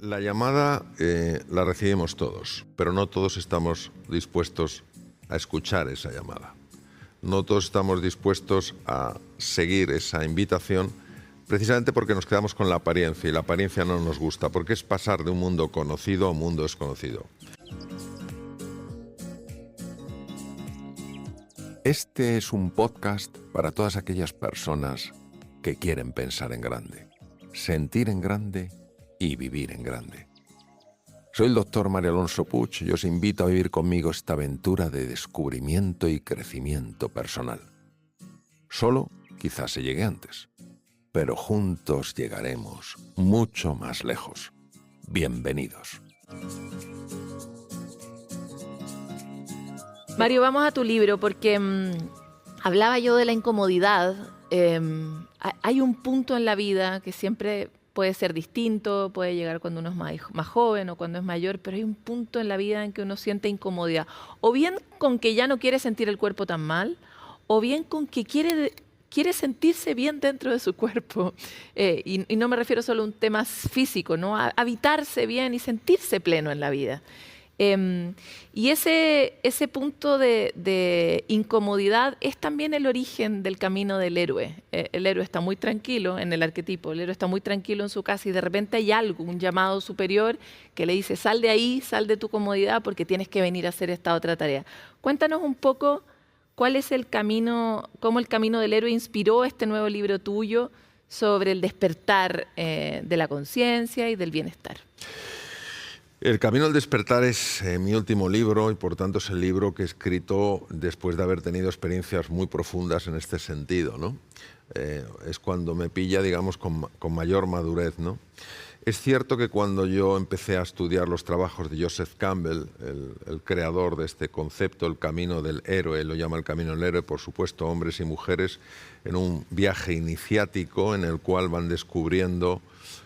La llamada la recibimos todos, pero no todos estamos dispuestos a escuchar esa llamada. No todos estamos dispuestos a seguir esa invitación, precisamente porque nos quedamos con la apariencia, y la apariencia no nos gusta, porque es pasar de un mundo conocido a un mundo desconocido. Este es un podcast para todas aquellas personas que quieren pensar en grande, sentir en grande y vivir en grande. Soy el doctor Mario Alonso Puig y os invito a vivir conmigo esta aventura de descubrimiento y crecimiento personal. Solo quizás se llegue antes, pero juntos llegaremos mucho más lejos. Bienvenidos. Mario, vamos a tu libro porque hablaba yo de la incomodidad. Hay un punto en la vida que siempre puede ser distinto, puede llegar cuando uno es más joven o cuando es mayor, pero hay un punto en la vida en que uno siente incomodidad. O bien con que ya no quiere sentir el cuerpo tan mal, o bien con que quiere sentirse bien dentro de su cuerpo. Y no me refiero solo a un tema físico, ¿no? A habitarse bien y sentirse pleno en la vida. Y ese punto de incomodidad es también el origen del camino del héroe. El héroe está muy tranquilo en el arquetipo, el héroe está muy tranquilo en su casa y de repente hay algo, un llamado superior que le dice: sal de ahí, sal de tu comodidad porque tienes que venir a hacer esta otra tarea. Cuéntanos un poco cuál es el camino, cómo el camino del héroe inspiró este nuevo libro tuyo sobre el despertar de la conciencia y del bienestar. El Camino al Despertar es mi último libro y por tanto es el libro que he escrito después de haber tenido experiencias muy profundas en este sentido, ¿no? Es cuando me pilla, digamos, con mayor madurez, ¿no? Es cierto que cuando yo empecé a estudiar los trabajos de Joseph Campbell, el creador de este concepto, el camino del héroe, lo llama el camino del héroe, por supuesto, hombres y mujeres, en un viaje iniciático en el cual van descubriendo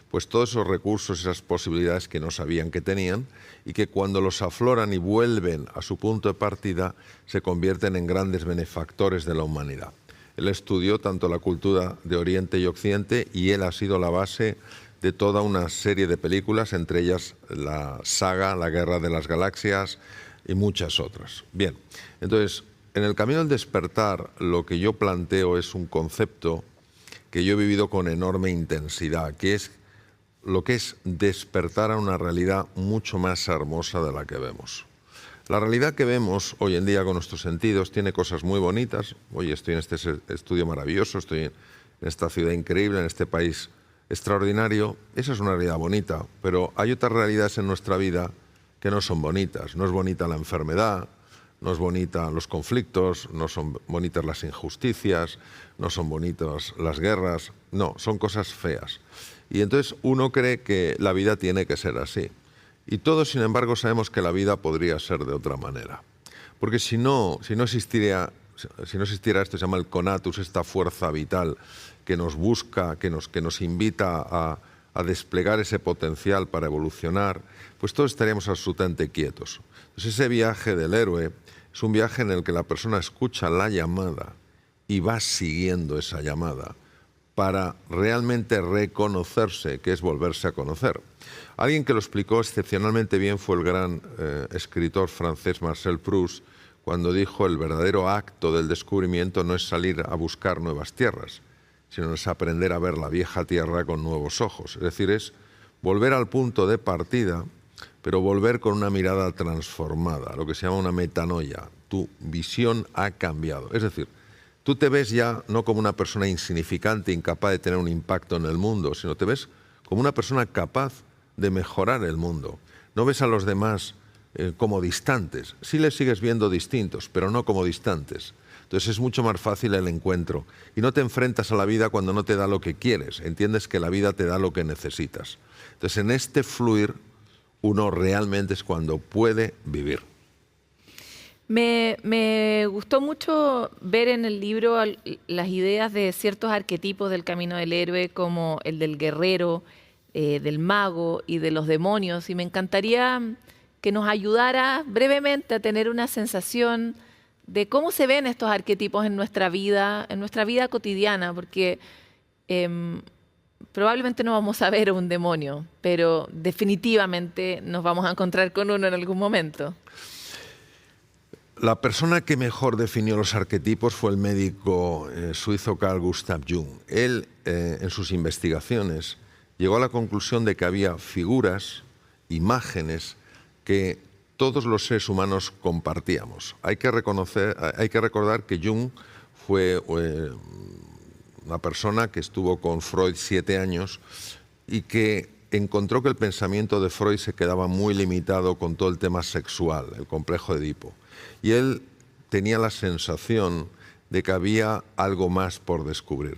pues todos esos recursos, esas posibilidades que no sabían que tenían y que cuando los afloran y vuelven a su punto de partida se convierten en grandes benefactores de la humanidad. Él estudió tanto la cultura de Oriente y Occidente y él ha sido la base de toda una serie de películas, entre ellas la saga La Guerra de las Galaxias y muchas otras. Bien, entonces, en el Camino al Despertar lo que yo planteo es un concepto que yo he vivido con enorme intensidad, que es lo que es despertar a una realidad mucho más hermosa de la que vemos. La realidad que vemos hoy en día con nuestros sentidos tiene cosas muy bonitas. Hoy estoy en este estudio maravilloso, estoy en esta ciudad increíble, en este país extraordinario. Esa es una realidad bonita, pero hay otras realidades en nuestra vida que no son bonitas. No es bonita la enfermedad, no es bonita los conflictos, no son bonitas las injusticias, no son bonitas las guerras, no, son cosas feas. Y entonces uno cree que la vida tiene que ser así. Y todos, sin embargo, sabemos que la vida podría ser de otra manera. Porque si no existiera esto, se llama el conatus, esta fuerza vital que nos busca, que nos invita a desplegar ese potencial para evolucionar, pues todos estaríamos absolutamente quietos. Entonces ese viaje del héroe es un viaje en el que la persona escucha la llamada y va siguiendo esa llamada para realmente reconocerse, que es volverse a conocer. Alguien que lo explicó excepcionalmente bien fue el gran escritor francés Marcel Proust, cuando dijo: el verdadero acto del descubrimiento no es salir a buscar nuevas tierras, sino es aprender a ver la vieja tierra con nuevos ojos. Es decir, es volver al punto de partida, pero volver con una mirada transformada, lo que se llama una metanoia. Tu visión ha cambiado. Es decir, tú te ves ya no como una persona insignificante, incapaz de tener un impacto en el mundo, sino te ves como una persona capaz de mejorar el mundo. No ves a los demás como distantes. Sí les sigues viendo distintos, pero no como distantes. Entonces es mucho más fácil el encuentro. Y no te enfrentas a la vida cuando no te da lo que quieres. Entiendes que la vida te da lo que necesitas. Entonces en este fluir uno realmente es cuando puede vivir. Me gustó mucho ver en el libro las ideas de ciertos arquetipos del camino del héroe, como el del guerrero, del mago y de los demonios. Y me encantaría que nos ayudara brevemente a tener una sensación de cómo se ven estos arquetipos en nuestra vida cotidiana, porque probablemente no vamos a ver un demonio, pero definitivamente nos vamos a encontrar con uno en algún momento. La persona que mejor definió los arquetipos fue el médico suizo Carl Gustav Jung. Él, en sus investigaciones, llegó a la conclusión de que había figuras, imágenes, que todos los seres humanos compartíamos. Hay que recordar que Jung fue una persona que estuvo con Freud 7 años y que encontró que el pensamiento de Freud se quedaba muy limitado con todo el tema sexual, el complejo de Edipo. Y él tenía la sensación de que había algo más por descubrir.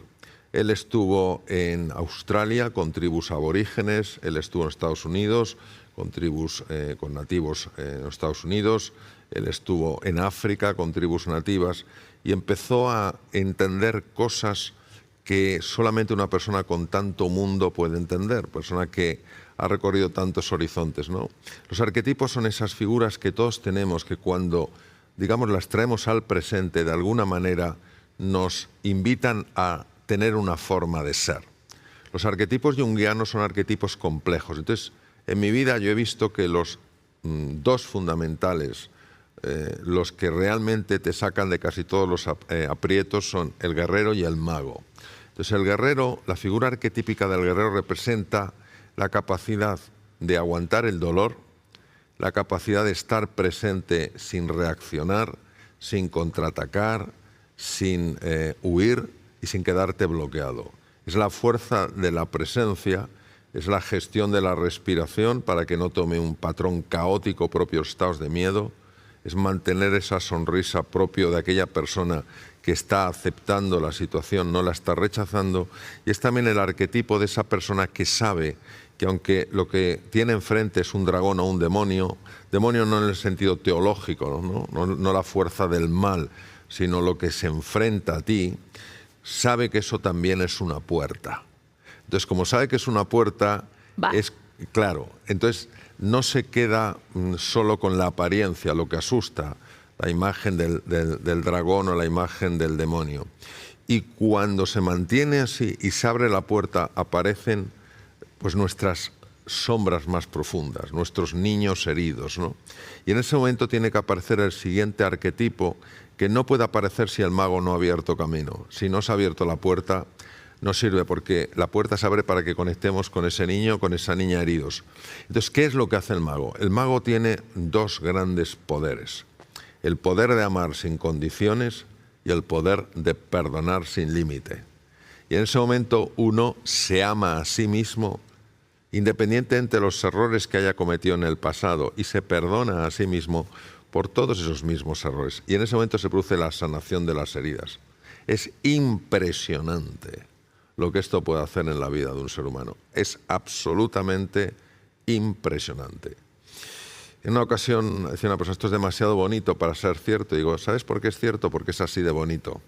Él estuvo en Australia con tribus aborígenes, él estuvo en Estados Unidos con tribus, con nativos en Estados Unidos, él estuvo en África con tribus nativas y empezó a entender cosas que solamente una persona con tanto mundo puede entender, persona que ha recorrido tantos horizontes, ¿no? Los arquetipos son esas figuras que todos tenemos, que cuando, digamos, las traemos al presente, de alguna manera nos invitan a tener una forma de ser. Los arquetipos junguianos son arquetipos complejos. Entonces, en mi vida yo he visto que los dos fundamentales, los que realmente te sacan de casi todos los aprietos, son el guerrero y el mago. Entonces, el guerrero, la figura arquetípica del guerrero representa la capacidad de aguantar el dolor, la capacidad de estar presente sin reaccionar, sin contraatacar, sin huir y sin quedarte bloqueado. Es la fuerza de la presencia, es la gestión de la respiración para que no tome un patrón caótico propio de estados de miedo, es mantener esa sonrisa propio de aquella persona que está aceptando la situación, no la está rechazando, y es también el arquetipo de esa persona que sabe que aunque lo que tiene enfrente es un dragón o un demonio no en el sentido teológico, no la fuerza del mal, sino lo que se enfrenta a ti, sabe que eso también es una puerta. Entonces, como sabe que es una puerta, es claro, entonces no se queda solo con la apariencia, lo que asusta, la imagen del dragón o la imagen del demonio. Y cuando se mantiene así y se abre la puerta, aparecen pues nuestras sombras más profundas, nuestros niños heridos, ¿no? Y en ese momento tiene que aparecer el siguiente arquetipo, que no puede aparecer si el mago no ha abierto camino. Si no se ha abierto la puerta, no sirve, porque la puerta se abre para que conectemos con ese niño, con esa niña heridos. Entonces, ¿qué es lo que hace el mago? El mago tiene dos grandes poderes: el poder de amar sin condiciones y el poder de perdonar sin límite. Y en ese momento uno se ama a sí mismo, independientemente de los errores que haya cometido en el pasado, y se perdona a sí mismo por todos esos mismos errores. Y en ese momento se produce la sanación de las heridas. Es impresionante lo que esto puede hacer en la vida de un ser humano. Es absolutamente impresionante. En una ocasión decía una persona, esto es demasiado bonito para ser cierto. Y digo, ¿sabes por qué es cierto? Porque es así de bonito.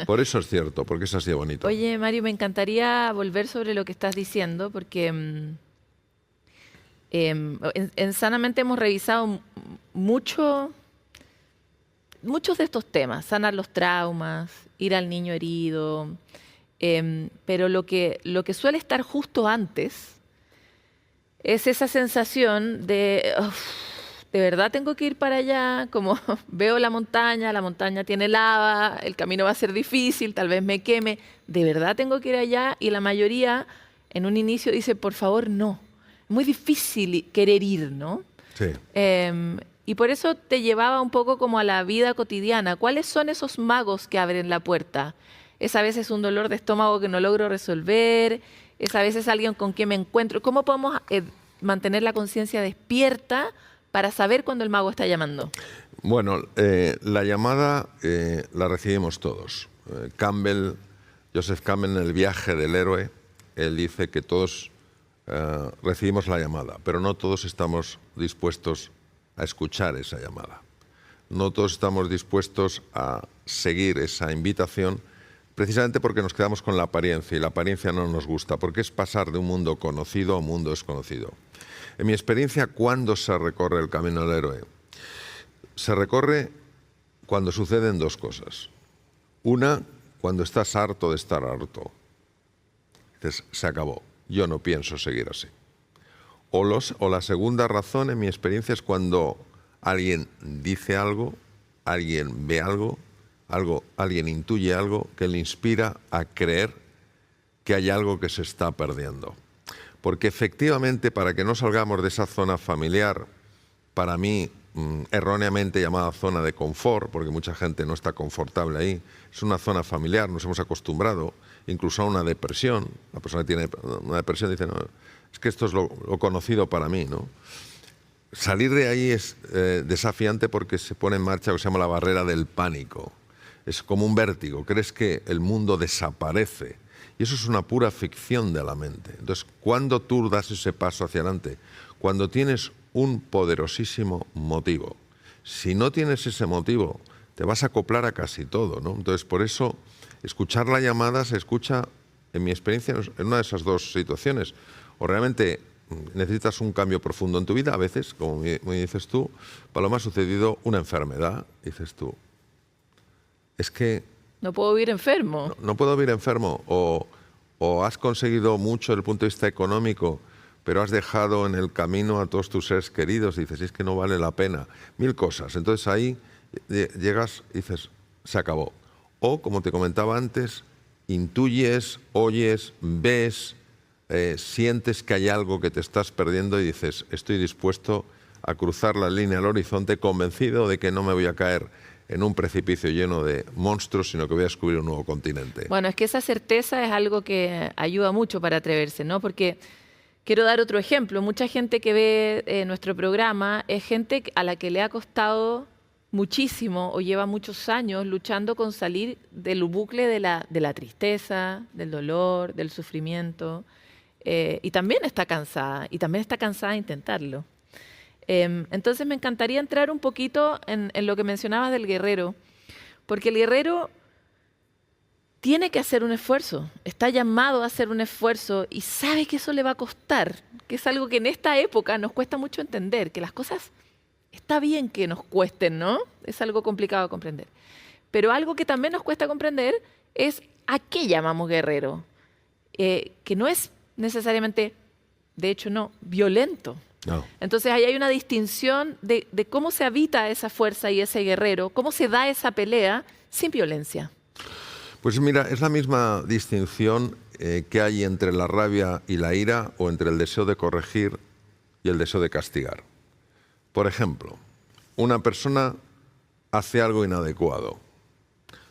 Por eso es cierto, porque es así de bonito. Oye, Mario, me encantaría volver sobre lo que estás diciendo, porque en Sanamente hemos revisado muchos de estos temas: sanar los traumas, ir al niño herido, pero lo que suele estar justo antes es esa sensación de verdad tengo que ir para allá, como veo la montaña tiene lava, el camino va a ser difícil, tal vez me queme, de verdad tengo que ir allá, y la mayoría en un inicio dice, por favor, no. Es muy difícil querer ir, ¿no? Sí. Y por eso te llevaba un poco como a la vida cotidiana. ¿Cuáles son esos magos que abren la puerta? Es a veces un dolor de estómago que no logro resolver, es a veces alguien con quien me encuentro. ¿Cómo podemos mantener la conciencia despierta para saber cuando el mago está llamando? Bueno, la llamada la recibimos todos. Joseph Campbell, en El viaje del héroe, él dice que todos recibimos la llamada, pero no todos estamos dispuestos a escuchar esa llamada. No todos estamos dispuestos a seguir esa invitación, precisamente porque nos quedamos con la apariencia, y la apariencia no nos gusta, porque es pasar de un mundo conocido a un mundo desconocido. En mi experiencia, ¿cuándo se recorre el camino del héroe? Se recorre cuando suceden dos cosas. Una, cuando estás harto de estar harto. dices, se acabó, yo no pienso seguir así. O la segunda razón, en mi experiencia, es cuando alguien dice algo, alguien ve algo, alguien intuye algo que le inspira a creer que hay algo que se está perdiendo. Porque efectivamente, para que no salgamos de esa zona familiar, para mí, erróneamente llamada zona de confort, porque mucha gente no está confortable ahí, es una zona familiar, nos hemos acostumbrado incluso a una depresión. La persona que tiene una depresión dice, no, es que esto es lo conocido para mí, ¿no? Salir de ahí es desafiante porque se pone en marcha lo que se llama la barrera del pánico. Es como un vértigo, crees que el mundo desaparece. Y eso es una pura ficción de la mente. Entonces, ¿cuándo tú das ese paso hacia adelante? Cuando tienes un poderosísimo motivo. Si no tienes ese motivo, te vas a acoplar a casi todo, ¿no? Entonces, por eso, escuchar la llamada se escucha, en mi experiencia, en una de esas dos situaciones. O realmente necesitas un cambio profundo en tu vida, a veces, como me dices tú, Paloma, ha sucedido una enfermedad, dices tú. Es que no puedo vivir enfermo. No puedo vivir enfermo. O has conseguido mucho desde el punto de vista económico, pero has dejado en el camino a todos tus seres queridos. Y dices, es que no vale la pena. 1000 cosas. Entonces ahí llegas y dices, se acabó. O, como te comentaba antes, intuyes, oyes, ves, sientes que hay algo que te estás perdiendo y dices, estoy dispuesto a cruzar la línea al horizonte convencido de que no me voy a caer en un precipicio lleno de monstruos, sino que voy a descubrir un nuevo continente. Bueno, es que esa certeza es algo que ayuda mucho para atreverse, ¿no? Porque quiero dar otro ejemplo. Mucha gente que ve nuestro programa es gente a la que le ha costado muchísimo o lleva muchos años luchando con salir del bucle de la tristeza, del dolor, del sufrimiento. Y también está cansada, de intentarlo. Entonces me encantaría entrar un poquito en lo que mencionabas del guerrero, porque el guerrero tiene que hacer un esfuerzo, está llamado a hacer un esfuerzo y sabe que eso le va a costar, que es algo que en esta época nos cuesta mucho entender, que las cosas está bien que nos cuesten, ¿no? Es algo complicado de comprender. Pero algo que también nos cuesta comprender es a qué llamamos guerrero, que no es necesariamente, de hecho no, violento. No. Entonces ahí hay una distinción de cómo se habita esa fuerza y ese guerrero, cómo se da esa pelea sin violencia. Pues mira, es la misma distinción que hay entre la rabia y la ira o entre el deseo de corregir y el deseo de castigar. Por ejemplo, una persona hace algo inadecuado.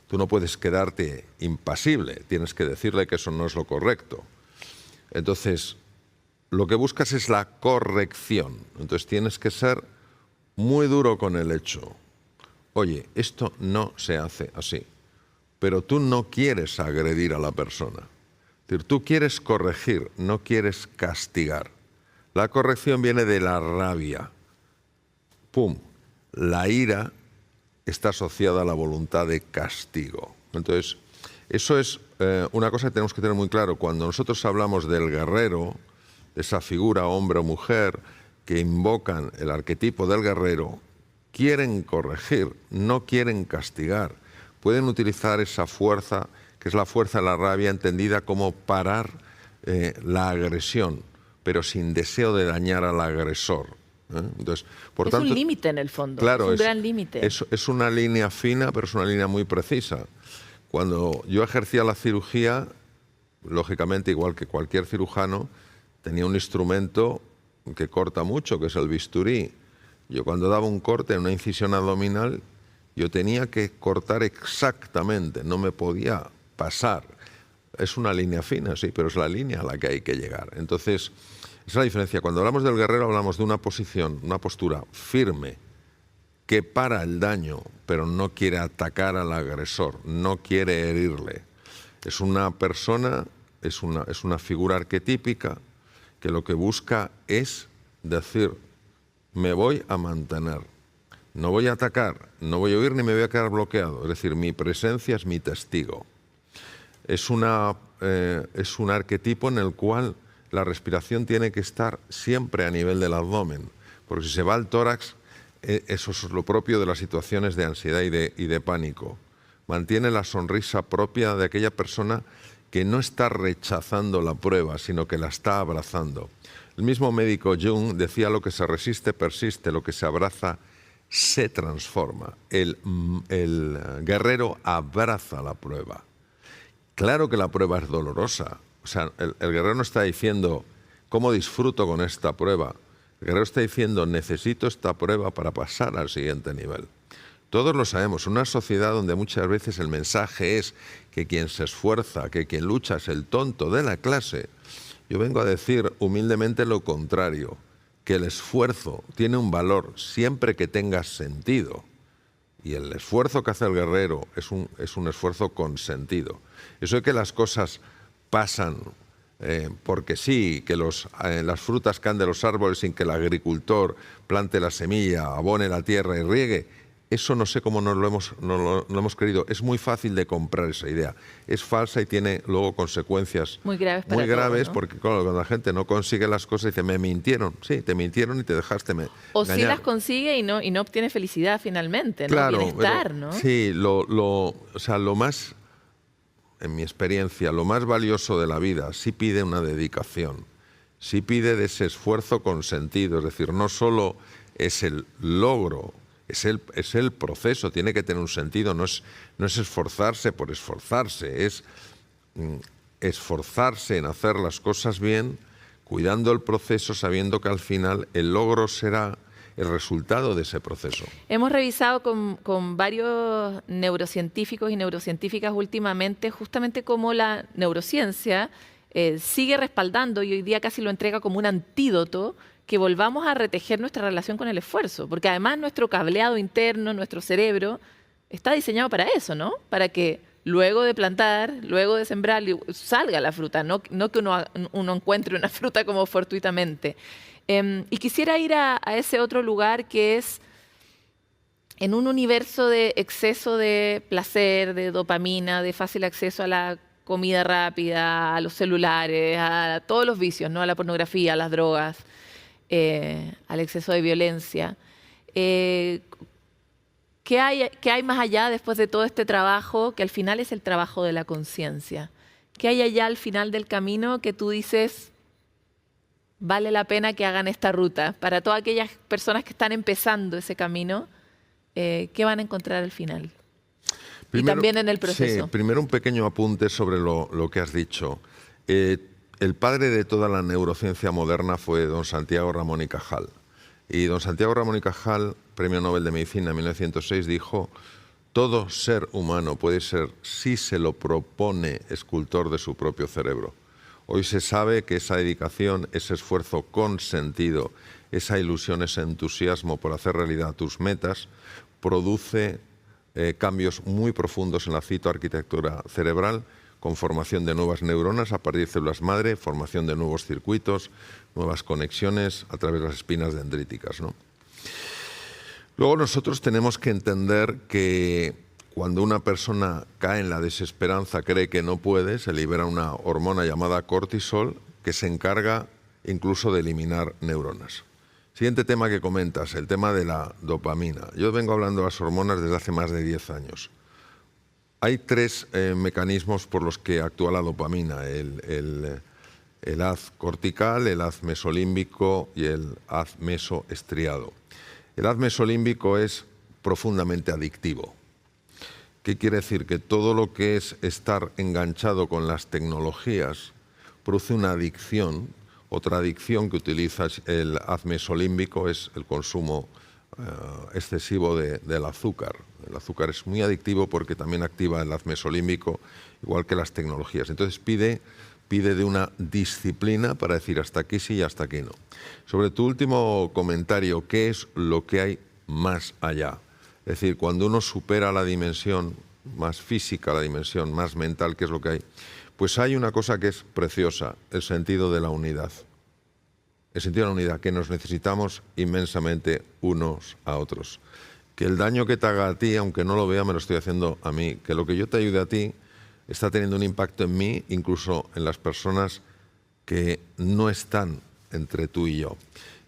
Tú no puedes quedarte impasible, tienes que decirle que eso no es lo correcto. Entonces, lo que buscas es la corrección. Entonces tienes que ser muy duro con el hecho. Oye, esto no se hace así. Pero tú no quieres agredir a la persona. Es decir, tú quieres corregir, no quieres castigar. La corrección viene de la rabia. ¡Pum! La ira está asociada a la voluntad de castigo. Entonces, eso es una cosa que tenemos que tener muy claro. Cuando nosotros hablamos del guerrero, esa figura, hombre o mujer, que invocan el arquetipo del guerrero, quieren corregir, no quieren castigar. Pueden utilizar esa fuerza, que es la fuerza de la rabia, entendida como parar la agresión, pero sin deseo de dañar al agresor. Entonces, por tanto, un límite en el fondo, claro, es un gran límite. Es una línea fina, pero es una línea muy precisa. Cuando yo ejercía la cirugía, lógicamente, igual que cualquier cirujano, tenía un instrumento que corta mucho, que es el bisturí. Yo cuando daba un corte en una incisión abdominal, yo tenía que cortar exactamente, no me podía pasar. Es una línea fina, sí, pero es la línea a la que hay que llegar. Entonces, esa es la diferencia. Cuando hablamos del guerrero hablamos de una posición, una postura firme, que para el daño, pero no quiere atacar al agresor, no quiere herirle. Es una persona, es una figura arquetípica que lo que busca es decir, me voy a mantener, no voy a atacar, no voy a huir ni me voy a quedar bloqueado. Es decir, mi presencia es mi testigo. Es un arquetipo en el cual la respiración tiene que estar siempre a nivel del abdomen, porque si se va al tórax, eso es lo propio de las situaciones de ansiedad y de pánico. Mantiene la sonrisa propia de aquella persona que no está rechazando la prueba, sino que la está abrazando. El mismo médico Jung decía: lo que se resiste persiste, lo que se abraza se transforma. El guerrero abraza la prueba. Claro que la prueba es dolorosa. O sea, el guerrero no está diciendo: ¿cómo disfruto con esta prueba? El guerrero está diciendo: necesito esta prueba para pasar al siguiente nivel. Todos lo sabemos, una sociedad donde muchas veces el mensaje es que quien se esfuerza, que quien lucha es el tonto de la clase. Yo vengo a decir humildemente lo contrario, que el esfuerzo tiene un valor siempre que tenga sentido. Y el esfuerzo que hace el guerrero es un esfuerzo con sentido. Eso de que las cosas pasan porque sí, que las frutas caen de los árboles sin que el agricultor plante la semilla, abone la tierra y riegue, eso no sé cómo no lo hemos creído. Es muy fácil de comprar esa idea. Es falsa y tiene luego consecuencias muy graves, todos, ¿no? Porque claro, cuando la gente no consigue las cosas, dice: me mintieron. Sí, te mintieron y te dejaste o engañar. sí las consigue y no obtiene felicidad finalmente, ¿no? Claro, Bienestar, pero, ¿no? Sí, o sea, lo más, en mi experiencia, lo más valioso de la vida sí pide una dedicación, sí pide de ese esfuerzo con sentido. Es decir, no solo es el logro, es el proceso, tiene que tener un sentido, no es esforzarse por esforzarse, es esforzarse en hacer las cosas bien, cuidando el proceso, sabiendo que al final el logro será el resultado de ese proceso. Hemos revisado con varios neurocientíficos y neurocientíficas últimamente justamente cómo la neurociencia sigue respaldando y hoy día casi lo entrega como un antídoto que volvamos a retejer nuestra relación con el esfuerzo, porque además nuestro cableado interno, nuestro cerebro, está diseñado para eso, ¿no? Para que luego de plantar, luego de sembrar, salga la fruta, no que uno encuentre una fruta como fortuitamente. Y quisiera ir a ese otro lugar que es en un universo de exceso de placer, de dopamina, de fácil acceso a la comida rápida, a los celulares, a todos los vicios, ¿no? A la pornografía, a las drogas, al exceso de violencia. ¿Qué hay más allá después de todo este trabajo, que al final es el trabajo de la conciencia? ¿Qué hay allá al final del camino que tú dices: vale la pena que hagan esta ruta? Para todas aquellas personas que están empezando ese camino, ¿qué van a encontrar al final? Primero, y también en el proceso. Sí, primero un pequeño apunte sobre lo que has dicho. El padre de toda la neurociencia moderna fue don Santiago Ramón y Cajal. Y don Santiago Ramón y Cajal, Premio Nobel de Medicina en 1906, dijo: todo ser humano puede ser, si se lo propone, escultor de su propio cerebro. Hoy se sabe que esa dedicación, ese esfuerzo con sentido, esa ilusión, ese entusiasmo por hacer realidad tus metas, produce cambios muy profundos en la citoarquitectura cerebral, con formación de nuevas neuronas a partir de células madre, formación de nuevos circuitos, nuevas conexiones a través de las espinas dendríticas, ¿no? Luego nosotros tenemos que entender que cuando una persona cae en la desesperanza, cree que no puede, se libera una hormona llamada cortisol que se encarga incluso de eliminar neuronas. Siguiente tema que comentas, el tema de la dopamina. Yo vengo hablando de las hormonas desde hace más de 10 años. Hay tres mecanismos por los que actúa la dopamina: el haz cortical, el haz mesolímbico y el haz mesoestriado. El haz mesolímbico es profundamente adictivo. ¿Qué quiere decir? Que todo lo que es estar enganchado con las tecnologías produce una adicción. Otra adicción que utiliza el haz mesolímbico es el consumo excesivo del azúcar. El azúcar es muy adictivo porque también activa el haz mesolímbico, igual que las tecnologías. Entonces pide de una disciplina para decir hasta aquí sí y hasta aquí no. Sobre tu último comentario, ¿qué es lo que hay más allá? Es decir, cuando uno supera la dimensión más física, la dimensión más mental, ¿qué es lo que hay? Pues hay una cosa que es preciosa: el sentido de la unidad. El sentido de la unidad, que nos necesitamos inmensamente unos a otros. Que el daño que te haga a ti, aunque no lo vea, me lo estoy haciendo a mí. Que lo que yo te ayude a ti está teniendo un impacto en mí, incluso en las personas que no están entre tú y yo.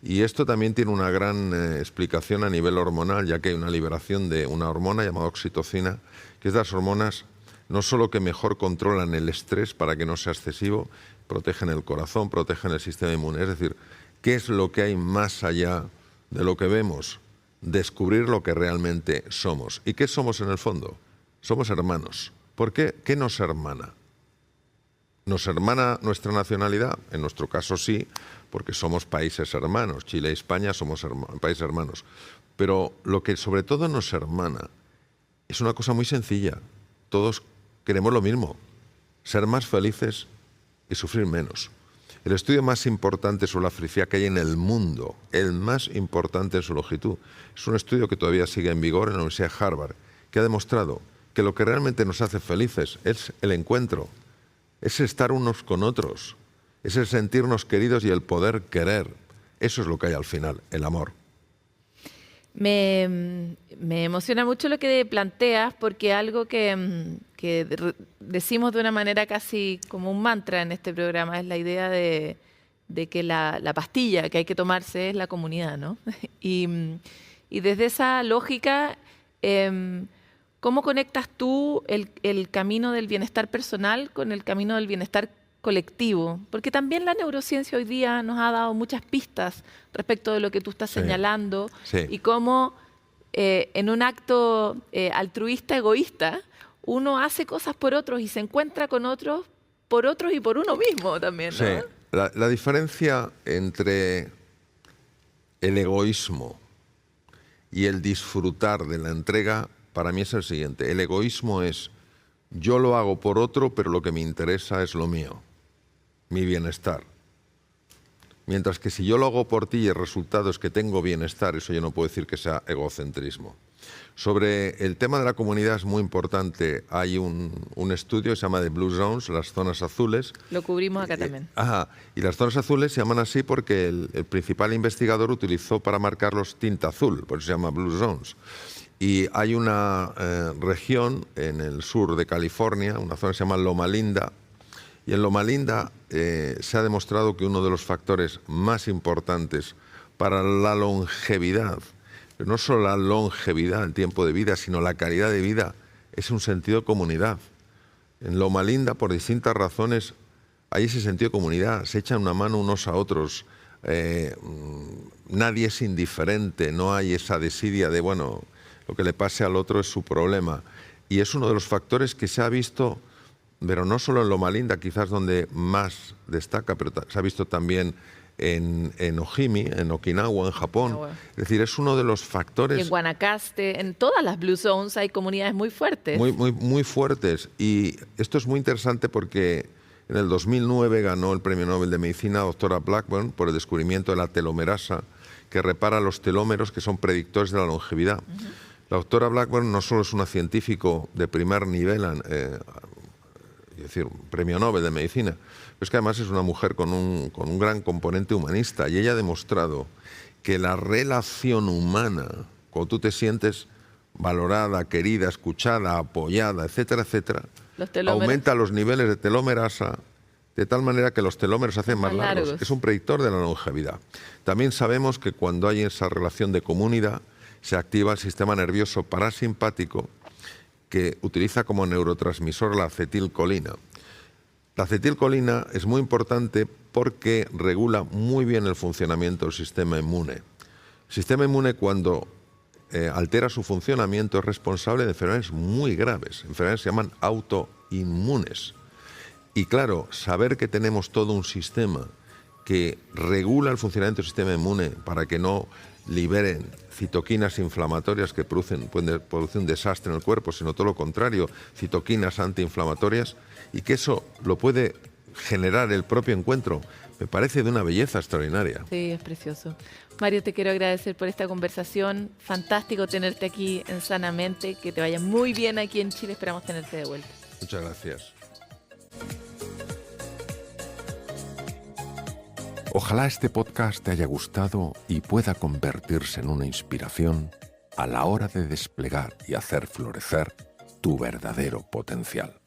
Y esto también tiene una gran explicación a nivel hormonal, ya que hay una liberación de una hormona llamada oxitocina, que es de las hormonas no solo que mejor controlan el estrés para que no sea excesivo, protegen el corazón, protegen el sistema inmune. Es decir, ¿qué es lo que hay más allá de lo que vemos? Descubrir lo que realmente somos. ¿Y qué somos en el fondo? Somos hermanos. ¿Por qué? ¿Qué nos hermana? ¿Nos hermana nuestra nacionalidad? En nuestro caso sí, porque somos países hermanos. Chile y España somos países hermanos. Pero lo que sobre todo nos hermana es una cosa muy sencilla. Todos queremos lo mismo, ser más felices y sufrir menos. El estudio más importante sobre la felicidad que hay en el mundo, el más importante en su longitud, es un estudio que todavía sigue en vigor en la Universidad de Harvard, que ha demostrado que lo que realmente nos hace felices es el encuentro, es estar unos con otros, es el sentirnos queridos y el poder querer. Eso es lo que hay al final, el amor. Me emociona mucho lo que planteas, porque algo que decimos de una manera casi como un mantra en este programa es la idea de que la pastilla que hay que tomarse es la comunidad, ¿no? Y desde esa lógica, ¿cómo conectas tú el camino del bienestar personal con el camino del bienestar colectivo? Porque también la neurociencia hoy día nos ha dado muchas pistas respecto de lo que tú estás señalando, y cómo en un acto altruista, egoísta, uno hace cosas por otros y se encuentra con otros, por otros y por uno mismo también, ¿no? Sí. La diferencia entre el egoísmo y el disfrutar de la entrega para mí es el siguiente. El egoísmo es: yo lo hago por otro, pero lo que me interesa es lo mío, mi bienestar. Mientras que si yo lo hago por ti y el resultado es que tengo bienestar, eso yo no puedo decir que sea egocentrismo. Sobre el tema de la comunidad es muy importante. Hay un estudio que se llama The Blue Zones, las zonas azules. Lo cubrimos acá también. Y las zonas azules se llaman así porque el principal investigador utilizó para marcarlos tinta azul, por eso se llama Blue Zones. Y hay una región en el sur de California, una zona que se llama Loma Linda, y en Loma Linda se ha demostrado que uno de los factores más importantes para la longevidad, pero no solo la longevidad, el tiempo de vida, sino la calidad de vida, es un sentido de comunidad. En Loma Linda, por distintas razones, hay ese sentido de comunidad, se echan una mano unos a otros, nadie es indiferente, no hay esa desidia de, bueno, lo que le pase al otro es su problema. Y es uno de los factores que se ha visto, pero no solo en Loma Linda, quizás donde más destaca, pero se ha visto también en Ojimi, en Okinawa, en Japón. Es decir, es uno de los factores... Y en Guanacaste, en todas las Blue Zones hay comunidades muy fuertes. Muy fuertes. Y esto es muy interesante porque en el 2009 ganó el Premio Nobel de Medicina doctora Blackburn por el descubrimiento de la telomerasa, que repara los telómeros, que son predictores de la longevidad. La doctora Blackburn no solo es una científico de primer nivel, es decir, un premio Nobel de Medicina, pero es que además es una mujer con un gran componente humanista, y ella ha demostrado que la relación humana, cuando tú te sientes valorada, querida, escuchada, apoyada, etcétera, etcétera, aumenta los niveles de telomerasa de tal manera que los telómeros se hacen más largos. Es un predictor de la longevidad. También sabemos que cuando hay esa relación de comunidad, se activa el sistema nervioso parasimpático, que utiliza como neurotransmisor la acetilcolina. La acetilcolina es muy importante porque regula muy bien el funcionamiento del sistema inmune. El sistema inmune, cuando altera su funcionamiento, es responsable de enfermedades muy graves. Enfermedades que se llaman autoinmunes. Y claro, saber que tenemos todo un sistema que regula el funcionamiento del sistema inmune para que no liberen citoquinas inflamatorias que pueden producir un desastre en el cuerpo, sino todo lo contrario, citoquinas antiinflamatorias, y que eso lo puede generar el propio encuentro, me parece de una belleza extraordinaria. Sí, es precioso. Mario, te quiero agradecer por esta conversación. Fantástico tenerte aquí en Sanamente, que te vaya muy bien aquí en Chile, esperamos tenerte de vuelta. Muchas gracias. Ojalá este podcast te haya gustado y pueda convertirse en una inspiración a la hora de desplegar y hacer florecer tu verdadero potencial.